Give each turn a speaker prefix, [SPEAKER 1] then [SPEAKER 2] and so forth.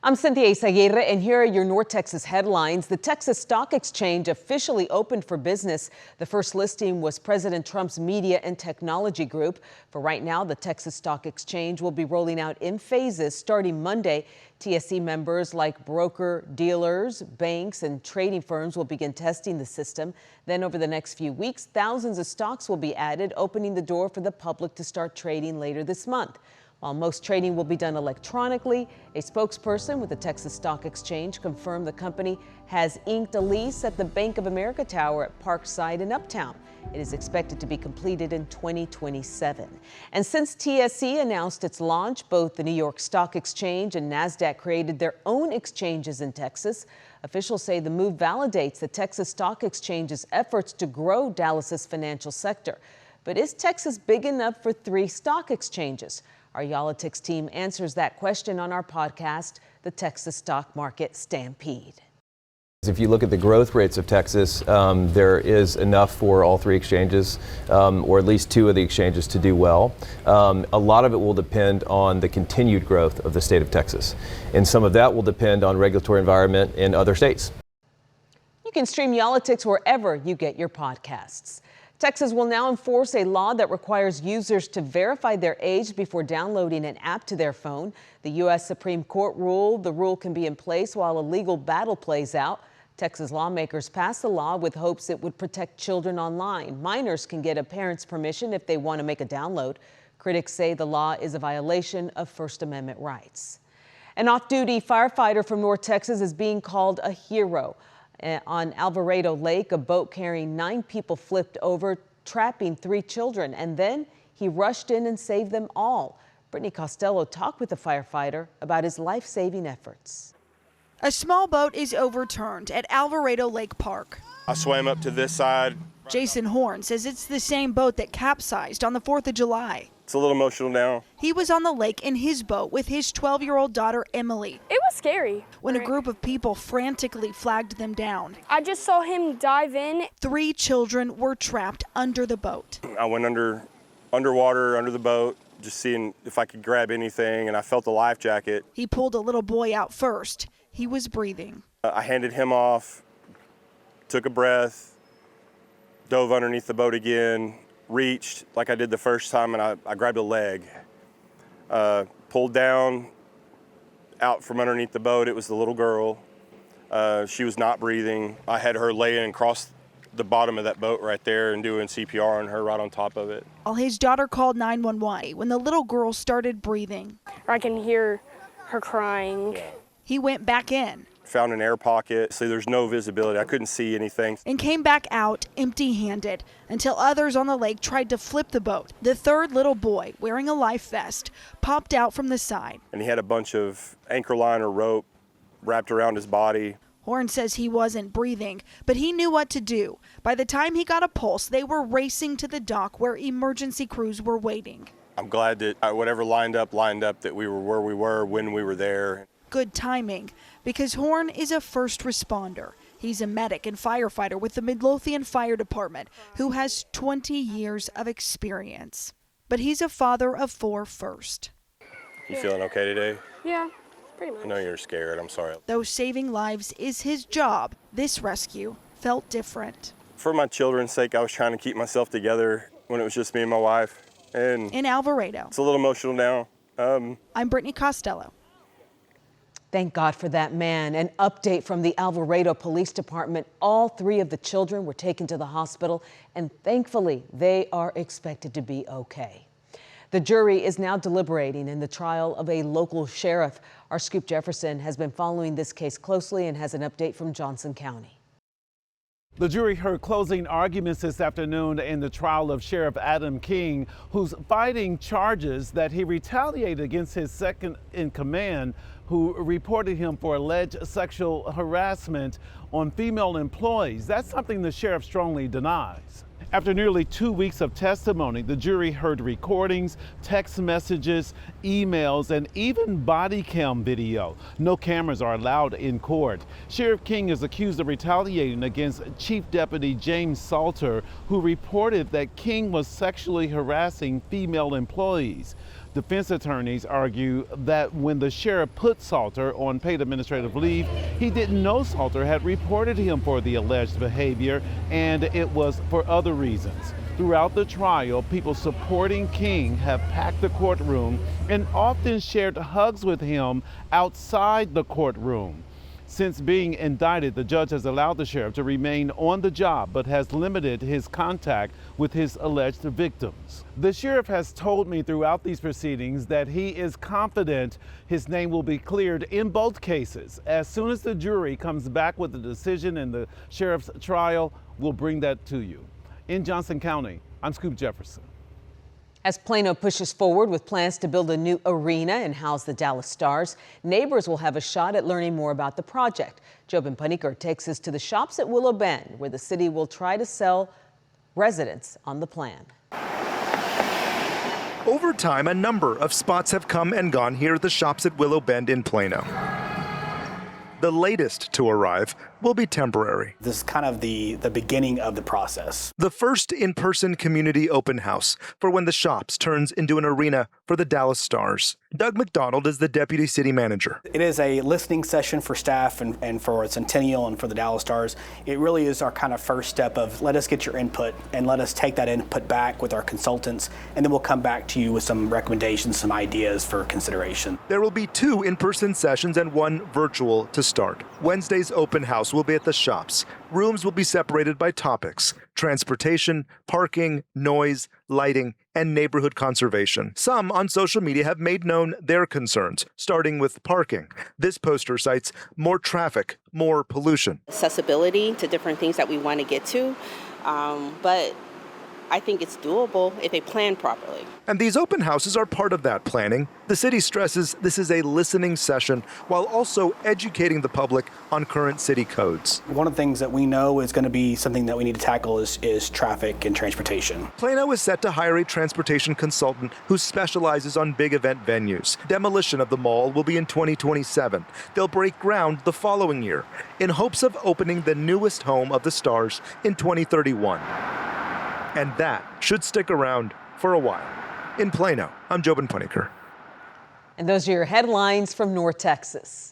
[SPEAKER 1] I'm Cynthia Izaguirre, and here are your North Texas headlines. The Texas Stock Exchange officially opened for business. The first listing was President Trump's Media and Technology Group. For right now, the Texas Stock Exchange will be rolling out in phases starting Monday. TSC members like broker dealers, banks, and trading firms will begin testing the system. Then over the next few weeks, thousands of stocks will be added, opening the door for the public to start trading later this month. While most trading will be done electronically, a spokesperson with the Texas Stock Exchange confirmed the company has inked a lease at the Bank of America Tower at Parkside in Uptown. It is expected to be completed in 2027. And since TSC announced its launch, both the New York Stock Exchange and NASDAQ created their own exchanges in Texas. Officials say the move validates the Texas Stock Exchange's efforts to grow Dallas's financial sector. But is Texas big enough for 3 stock exchanges? Our Yolitics team answers that question on our podcast, The Texas Stock Market Stampede.
[SPEAKER 2] If you look at the growth rates of Texas, there is enough for all 3 exchanges, or at least 2 of the exchanges to do well. A lot of it will depend on the continued growth of the state of Texas, and some of that will depend on regulatory environment in other states.
[SPEAKER 1] You can stream Yolitics wherever you get your podcasts. Texas will now enforce a law that requires users to verify their age before downloading an app to their phone. The U.S. Supreme Court ruled the rule can be in place while a legal battle plays out. Texas lawmakers passed the law with hopes it would protect children online. Minors can get a parent's permission if they want to make a download. Critics say the law is a violation of First Amendment rights. An off-duty firefighter from North Texas is being called a hero. On Alvarado Lake, a boat carrying 9 people flipped over, trapping 3 children, and then he rushed in and saved them all. Brittany Costello talked with the firefighter about his life-saving efforts.
[SPEAKER 3] A small boat is overturned at Alvarado Lake Park.
[SPEAKER 4] I swam up to this side.
[SPEAKER 3] Jason Horn says it's the same boat that capsized on the 4th of July.
[SPEAKER 4] It's a little emotional now.
[SPEAKER 3] He was on the lake in his boat with his 12-year-old daughter, Emily.
[SPEAKER 5] It was scary.
[SPEAKER 3] When a group of people frantically flagged them down.
[SPEAKER 5] I just saw him dive in.
[SPEAKER 3] 3 children were trapped under the boat.
[SPEAKER 4] I went underwater, under the boat, just seeing if I could grab anything, and I felt the life jacket.
[SPEAKER 3] He pulled a little boy out first. He was breathing.
[SPEAKER 4] I handed him off, took a breath, dove underneath the boat again, reached like I did the first time, and I grabbed a leg. Pulled down, out from underneath the boat. It was the little girl. She was not breathing. I had her laying across the bottom of that boat right there and doing CPR on her right on top of it.
[SPEAKER 3] While his daughter called 911 when the little girl started breathing.
[SPEAKER 5] I can hear her crying.
[SPEAKER 4] Yeah.
[SPEAKER 3] He went back in.
[SPEAKER 4] Found an air pocket, so there's no visibility. I couldn't see anything.
[SPEAKER 3] And came back out empty-handed until others on the lake tried to flip the boat. The 3rd little boy, wearing a life vest, popped out from the side.
[SPEAKER 4] And he had a bunch of anchor line or rope wrapped around his body.
[SPEAKER 3] Horn says he wasn't breathing, but he knew what to do. By the time he got a pulse, they were racing to the dock where emergency crews were waiting.
[SPEAKER 4] I'm glad that whatever lined up, that we were where we were when we were there.
[SPEAKER 3] Good timing, because Horn is a first responder. He's a medic and firefighter with the Midlothian Fire Department who has 20 years of experience. But he's a father of 4 first.
[SPEAKER 4] You feeling okay today?
[SPEAKER 5] Yeah, pretty much.
[SPEAKER 4] I know you're scared. I'm sorry.
[SPEAKER 3] Though saving lives is his job, this rescue felt different.
[SPEAKER 4] For my children's sake, I was trying to keep myself together when it was just me and my wife. And
[SPEAKER 3] in Alvarado.
[SPEAKER 4] It's a little emotional now.
[SPEAKER 3] I'm Brittany Costello.
[SPEAKER 1] Thank God for that man. An update from the Alvarado Police Department. All 3 of the children were taken to the hospital, and thankfully, they are expected to be okay. The jury is now deliberating in the trial of a local sheriff. Our Scoop Jefferson has been following this case closely and has an update from Johnson County.
[SPEAKER 6] The jury heard closing arguments this afternoon in the trial of Sheriff Adam King, who's fighting charges that he retaliated against his second in command, who reported him for alleged sexual harassment on female employees. That's something the sheriff strongly denies. After nearly 2 weeks of testimony, the jury heard recordings, text messages, emails, and even body cam video. No cameras are allowed in court. Sheriff King is accused of retaliating against Chief Deputy James Salter, who reported that King was sexually harassing female employees. Defense attorneys argue that when the sheriff put Salter on paid administrative leave, he didn't know Salter had reported him for the alleged behavior, and it was for other reasons. Throughout the trial, people supporting King have packed the courtroom and often shared hugs with him outside the courtroom. Since being indicted, the judge has allowed the sheriff to remain on the job, but has limited his contact with his alleged victims. The sheriff has told me throughout these proceedings that he is confident his name will be cleared in both cases. As soon as the jury comes back with a decision in the sheriff's trial, we'll bring that to you. In Johnson County, I'm Scoop Jefferson.
[SPEAKER 1] As Plano pushes forward with plans to build a new arena and house the Dallas Stars, neighbors will have a shot at learning more about the project. Jobin Paniker takes us to the shops at Willow Bend, where the city will try to sell residents on the plan.
[SPEAKER 7] Over time, a number of spots have come and gone here at the shops at Willow Bend in Plano. The latest to arrive will be temporary.
[SPEAKER 8] This is kind of the beginning of the process.
[SPEAKER 7] The first in-person community open house for when the shops turns into an arena for the Dallas Stars. Doug McDonald is the deputy city manager.
[SPEAKER 8] It is a listening session for staff and for Centennial and for the Dallas Stars. It really is our kind of first step of let us get your input and let us take that input back with our consultants, and then we'll come back to you with some recommendations, some ideas for consideration.
[SPEAKER 7] There will be 2 in-person sessions and 1 virtual to start. Wednesday's open house will be at the shops. Rooms will be separated by topics: transportation, parking, noise, lighting, and neighborhood conservation. Some on social media have made known their concerns, starting with parking. This poster cites more traffic, more pollution.
[SPEAKER 9] Accessibility to different things that we want to get to, but I think it's doable if they plan properly.
[SPEAKER 7] And these open houses are part of that planning. The city stresses this is a listening session while also educating the public on current city codes.
[SPEAKER 8] One of the things that we know is going to be something that we need to tackle is traffic and transportation.
[SPEAKER 7] Plano is set to hire a transportation consultant who specializes on big event venues. Demolition of the mall will be in 2027. They'll break ground the following year in hopes of opening the newest home of the Stars in 2031. And that should stick around for a while. In Plano, I'm Jobin Paniker.
[SPEAKER 1] And those are your headlines from North Texas.